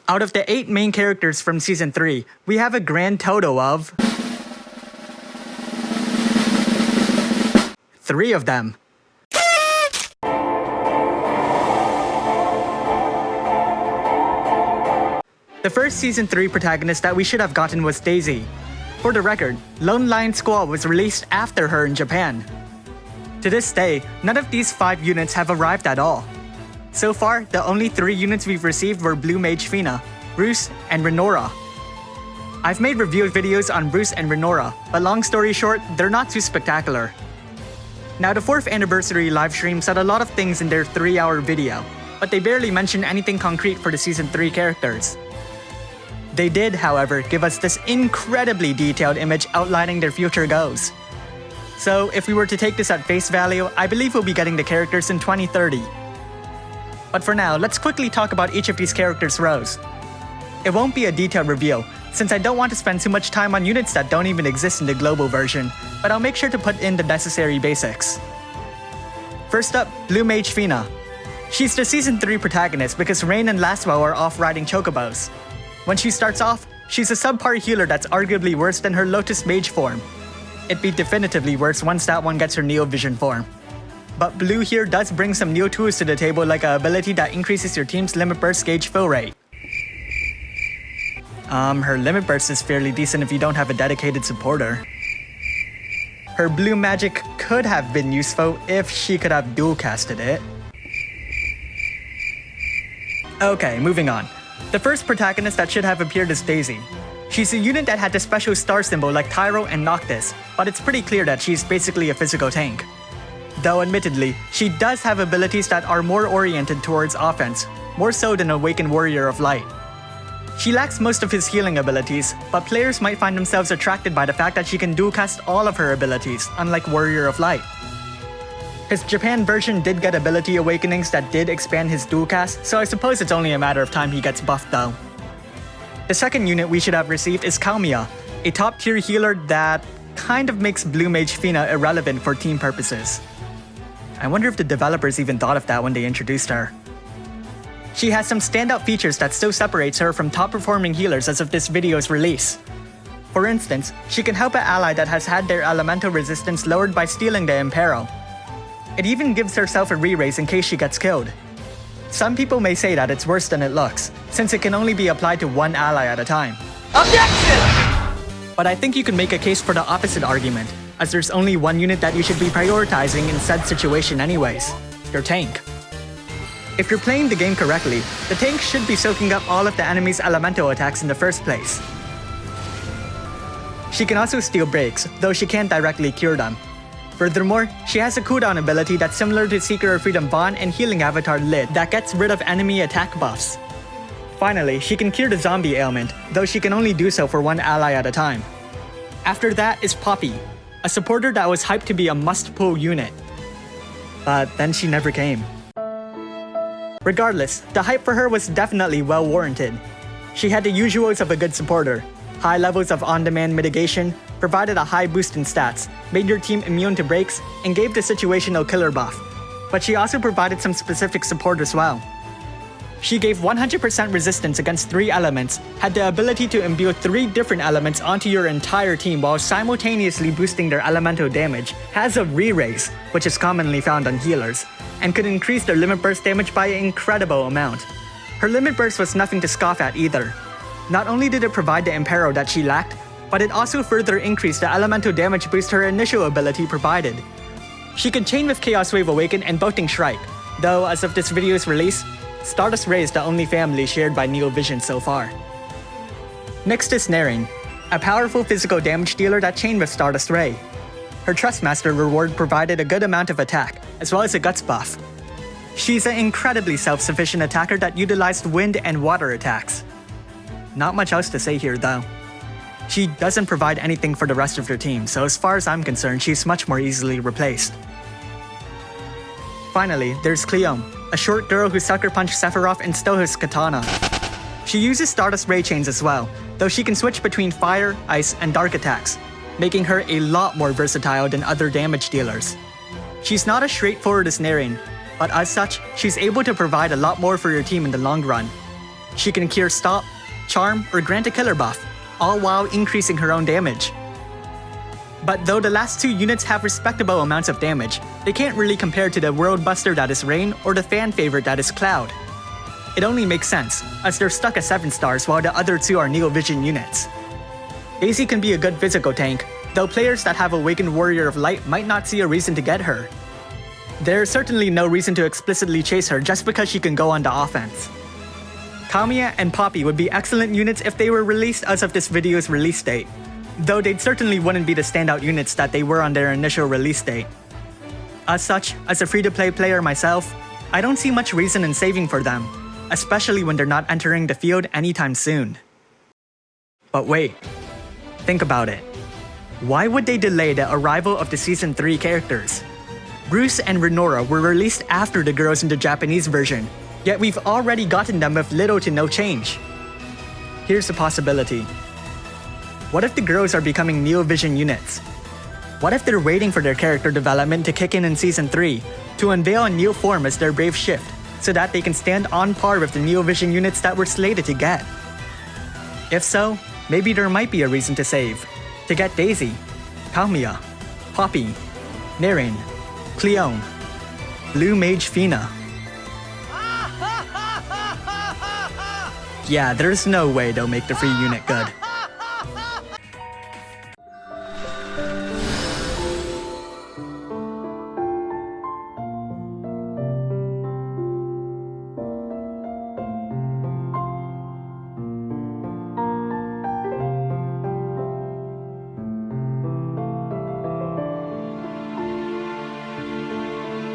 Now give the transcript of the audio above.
Out of the 8 main characters from Season 3, we have a grand total of 3 of them. The first Season 3 protagonist that we should have gotten was Daisy. For the record, Lone Lion Squall was released after her in Japan. To this day, none of these 5 units have arrived at all. So far, the only 3 units we've received were Blue Mage Fina, Bruce, and Renora. I've made review videos on Bruce and Renora, but long story short, they're not too spectacular. Now, the 4th anniversary livestream said a lot of things in their 3-hour video, but they barely mentioned anything concrete for the Season 3 characters. They did, however, give us this incredibly detailed image outlining their future goals. So, if we were to take this at face value, I believe we'll be getting the characters in 2030. But for now, let's quickly talk about each of these characters' roles. It won't be a detailed review, since I don't want to spend too much time on units that don't even exist in the global version, but I'll make sure to put in the necessary basics. First up, Blue Mage Fina. She's the Season 3 protagonist because Rain and Laswell are off riding chocobos. When she starts off, she's a subpar healer that's arguably worse than her Lotus Mage form. It'd be definitively worse once that one gets her Neo Vision form. But Blue here does bring some new tools to the table, like an ability that increases your team's limit burst gauge fill rate. Her limit burst is fairly decent if you don't have a dedicated supporter. Her blue magic could have been useful if she could have dual casted it. Okay, moving on. The first protagonist that should have appeared is Daisy. She's a unit that had the special star symbol like Tyro and Noctis, but it's pretty clear that she's basically a physical tank. Though admittedly, she does have abilities that are more oriented towards offense, more so than Awakened Warrior of Light. She lacks most of his healing abilities, but players might find themselves attracted by the fact that she can dual cast all of her abilities, unlike Warrior of Light. His Japan version did get ability awakenings that did expand his dual cast, so I suppose it's only a matter of time he gets buffed though. The second unit we should have received is Kaumiya, a top tier healer that kind of makes Blue Mage Fina irrelevant for team purposes. I wonder if the developers even thought of that when they introduced her. She has some standout features that still separates her from top performing healers as of this video's release. For instance, she can help an ally that has had their elemental resistance lowered by stealing the Impero. It even gives herself a re-raise in case she gets killed. Some people may say that it's worse than it looks, since it can only be applied to one ally at a time. Objection! But I think you can make a case for the opposite argument, as there's only one unit that you should be prioritizing in said situation anyways, your tank. If you're playing the game correctly, the tank should be soaking up all of the enemy's elemental attacks in the first place. She can also steal breaks, though she can't directly cure them. Furthermore, she has a cooldown ability that's similar to Seeker of Freedom Vaughn and Healing Avatar Lid that gets rid of enemy attack buffs. Finally, she can cure the zombie ailment, though she can only do so for one ally at a time. After that is Poppy, a supporter that was hyped to be a must-pull unit. But then she never came. Regardless, the hype for her was definitely well warranted. She had the usuals of a good supporter: high levels of on-demand mitigation, provided a high boost in stats, made your team immune to breaks, and gave the situational killer buff. But she also provided some specific support as well. She gave 100% resistance against 3 elements, had the ability to imbue 3 different elements onto your entire team while simultaneously boosting their elemental damage, has a re-raise, which is commonly found on healers, and could increase their limit burst damage by an incredible amount. Her limit burst was nothing to scoff at either. Not only did it provide the Impero that she lacked, but it also further increased the elemental damage boost her initial ability provided. She could chain with Chaos Wave Awaken and Bolting Strike, though as of this video's release, Stardust Ray is the only family shared by Neo Vision so far. Next is Nering, a powerful physical damage dealer that chained with Stardust Ray. Her Trustmaster reward provided a good amount of attack, as well as a Guts buff. She's an incredibly self-sufficient attacker that utilized wind and water attacks. Not much else to say here though. She doesn't provide anything for the rest of her team, so as far as I'm concerned, she's much more easily replaced. Finally, there's Cleo, a short girl who sucker punched Sephiroth and stole his katana. She uses Stardust Ray Chains as well, though she can switch between fire, ice, and dark attacks, making her a lot more versatile than other damage dealers. She's not as straightforward as Nering, but as such, she's able to provide a lot more for your team in the long run. She can cure Stop, Charm, or grant a killer buff, all while increasing her own damage. But though the last two units have respectable amounts of damage, they can't really compare to the World Buster that is Rain or the fan favorite that is Cloud. It only makes sense, as they're stuck at 7 stars while the other two are Neo Vision units. Daisy can be a good physical tank, though players that have Awakened Warrior of Light might not see a reason to get her. There's certainly no reason to explicitly chase her just because she can go on the offense. Kamia and Poppy would be excellent units if they were released as of this video's release date, though they certainly wouldn't be the standout units that they were on their initial release date. As such, as a free-to-play player myself, I don't see much reason in saving for them, especially when they're not entering the field anytime soon. But wait, think about it. Why would they delay the arrival of the Season 3 characters? Bruce and Renora were released after the girls in the Japanese version, yet we've already gotten them with little to no change. Here's a possibility. What if the girls are becoming Neo Vision units? What if they're waiting for their character development to kick in Season 3 to unveil a Neo form as their brave shift, so that they can stand on par with the Neo Vision units that we're slated to get? If so, maybe there might be a reason to save, to get Daisy, Kaumiya, Poppy, Nering, Cleo, Blue Mage Fina. Yeah, there's no way they'll make the free unit good.